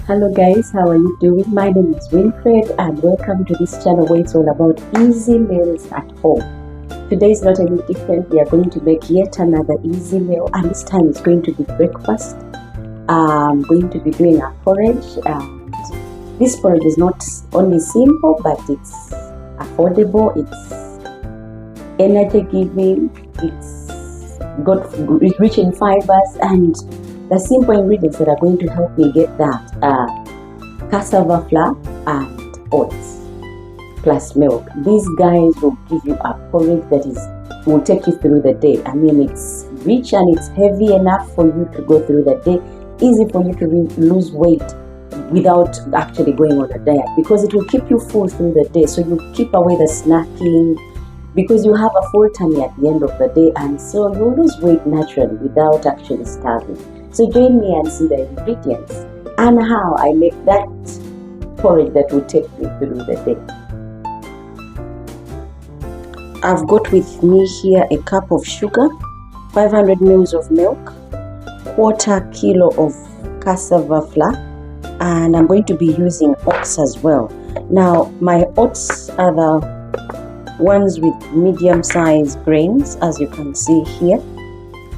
Hello guys, how are you doing? My name is Winfred and welcome to this channel where it's all about easy meals at home. Today is not any different. We are going to make yet another easy meal, and this time it's going to be breakfast. I'm going to be doing a porridge, and this porridge is not only simple but it's affordable, it's energy giving, it's rich in fibers, and the simple ingredients that are going to help me get that are cassava flour and oats plus milk. These guys will give you a porridge that will take you through the day. I mean, it's rich and it's heavy enough for you to go through the day, easy for you to lose weight without actually going on a diet, because it will keep you full through the day. So you keep away the snacking, because you have a full tummy at the end of the day, and so you lose weight naturally without actually starving. So join me and see the ingredients and how I make that porridge that will take me through the day. I've got with me here a cup of sugar, 500 ml of milk, quarter kilo of cassava flour, and I'm going to be using oats as well. Now my oats are the ones with medium sized grains, as you can see here,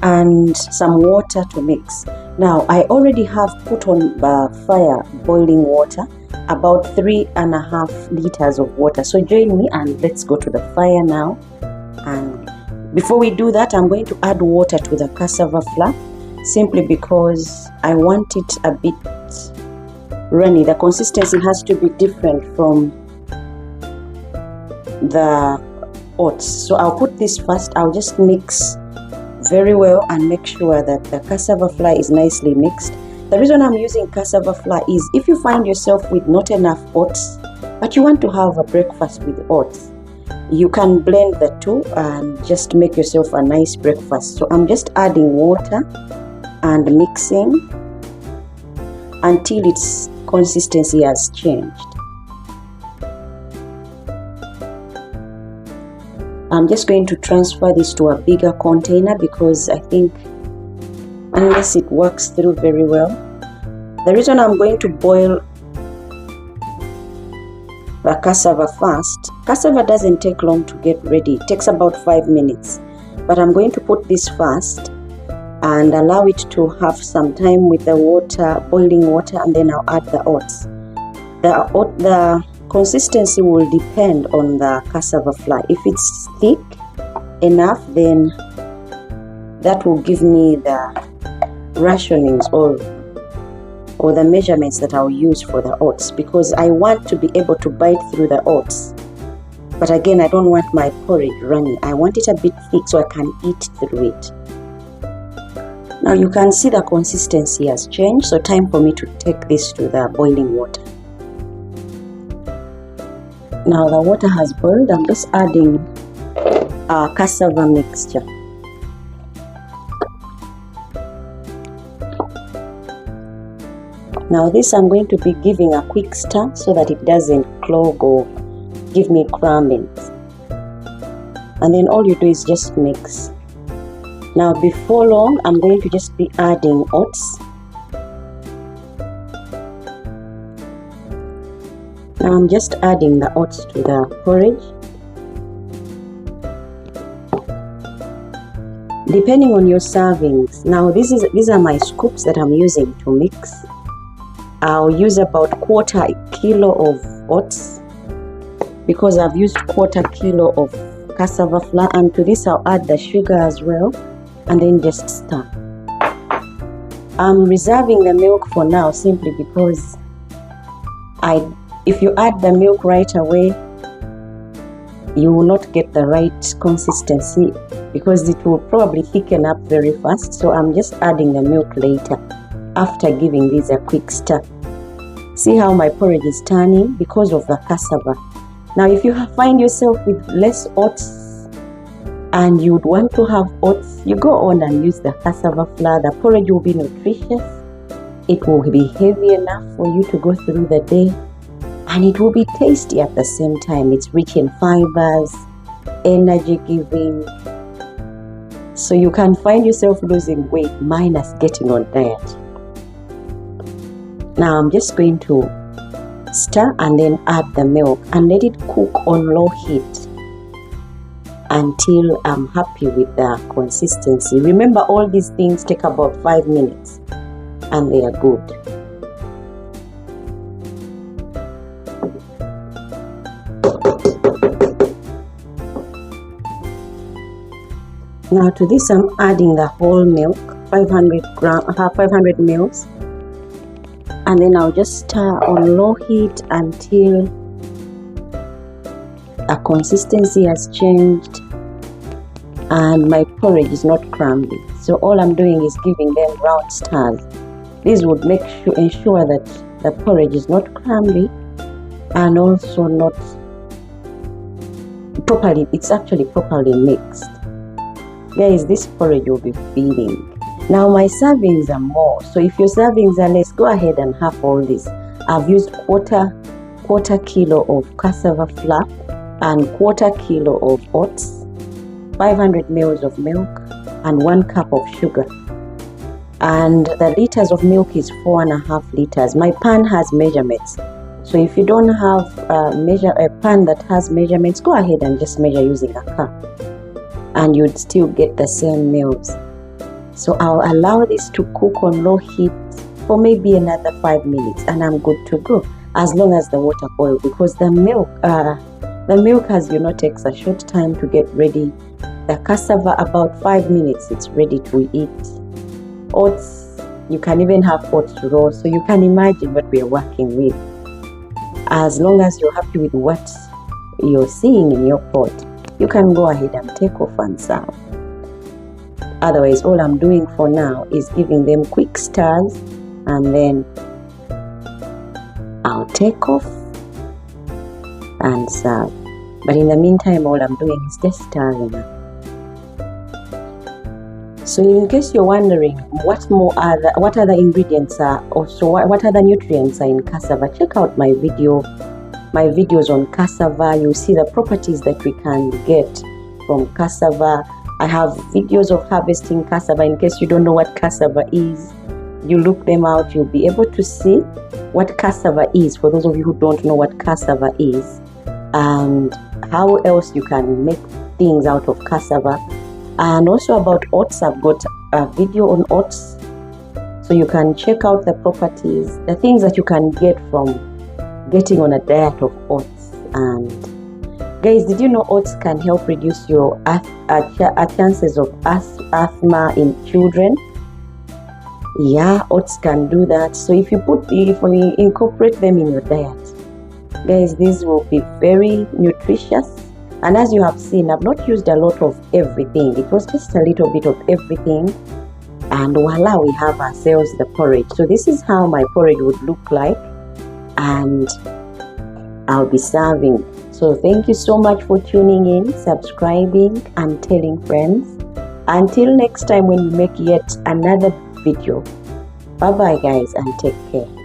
and some water to mix. Now I already have put on the fire boiling water, about 3.5 liters of water. So join me and let's go to the fire now. And before we do that, I'm going to add water to the cassava flour, simply because I want it a bit runny. The consistency has to be different from the oats. So I'll put this first. I'll just mix very well and make sure that the cassava flour is nicely mixed. The reason I'm using cassava flour is if you find yourself with not enough oats but you want to have a breakfast with oats, you can blend the two and just make yourself a nice breakfast. So I'm just adding water and mixing until its consistency has changed. I'm just going to transfer this to a bigger container, because I think unless it works through very well. The reason I'm going to boil the cassava first, cassava doesn't take long to get ready. It takes about 5 minutes. But I'm going to put this first and allow it to have some time with the water, boiling water, and then I'll add the oats. The consistency will depend on the cassava flour. If it's thick enough, then that will give me the rationings or the measurements that I'll use for the oats, because I want to be able to bite through the oats. But again, I don't want my porridge runny. I want it a bit thick so I can eat through it. Now you can see the consistency has changed, so time for me to take this to the boiling water. Now the water has boiled. I'm just adding our cassava mixture. Now this I'm going to be giving a quick stir so that it doesn't clog or give me crumbings. And then all you do is just mix. Now before long, I'm going to just be adding oats. Now I'm just adding the oats to the porridge. Depending on your servings. Now these are my scoops that I'm using to mix. I'll use about quarter kilo of oats, because I've used quarter kilo of cassava flour, and to this I'll add the sugar as well, and then just stir. I'm reserving the milk for now, simply because if you add the milk right away, you will not get the right consistency, because it will probably thicken up very fast. So I'm just adding the milk later, after giving this a quick stir. See how my porridge is turning because of the cassava. Now if you find yourself with less oats and you'd want to have oats, you go on and use the cassava flour. The porridge will be nutritious, it will be heavy enough for you to go through the day, and it will be tasty at the same time. It's rich in fibers, energy giving, so you can find yourself losing weight minus getting on diet. Now I'm just going to stir and then add the milk and let it cook on low heat until I'm happy with the consistency. Remember, all these things take about 5 minutes and they are good. Now to this I'm adding the whole milk, 500 mils, and then I'll just stir on low heat until the consistency has changed and my porridge is not crumbly. So all I'm doing is giving them round stars. This would ensure that the porridge is not crumbly and also not properly, it's actually properly mixed. Guys, this porridge will be filling. Now my servings are more, so if your servings are less, go ahead and have all this. I've used quarter kilo of cassava flour and quarter kilo of oats, 500 mils of milk, and 1 cup of sugar. And the liters of milk is 4.5 liters. My pan has measurements, so if you don't have a pan that has measurements, go ahead and just measure using a cup, and you'd still get the same meals. So I'll allow this to cook on low heat for maybe another 5 minutes and I'm good to go, as long as the water boils, because the milk, as you know, takes a short time to get ready. The cassava, about 5 minutes, it's ready to eat. Oats, you can even have oats raw, so you can imagine what we are working with. As long as you're happy with what you're seeing in your pot, you can go ahead and take off and serve. Otherwise, all I'm doing for now is giving them quick stirs and then I'll take off and serve. But in the meantime, all I'm doing is just stirring up. So in case you're wondering what other ingredients are, also what other nutrients are in cassava, check out my videos on cassava. You'll see the properties that we can get from cassava. I have videos of harvesting cassava. In case you don't know what cassava is, you look them out, you'll be able to see what cassava is, for those of you who don't know what cassava is, and how else you can make things out of cassava. And also about oats, I've got a video on oats, so you can check out the properties, the things that you can get from getting on a diet of oats. And guys, did you know oats can help reduce your chances of asthma in children? Yeah, oats can do that. So if you incorporate them in your diet, guys, these will be very nutritious. And as you have seen, I've not used a lot of everything. It was just a little bit of everything, and voila, we have ourselves the porridge. So this is how my porridge would look like, and I'll be serving. So thank you so much for tuning in, subscribing, and telling friends. Until next time when we make yet another video. Bye bye guys, and take care.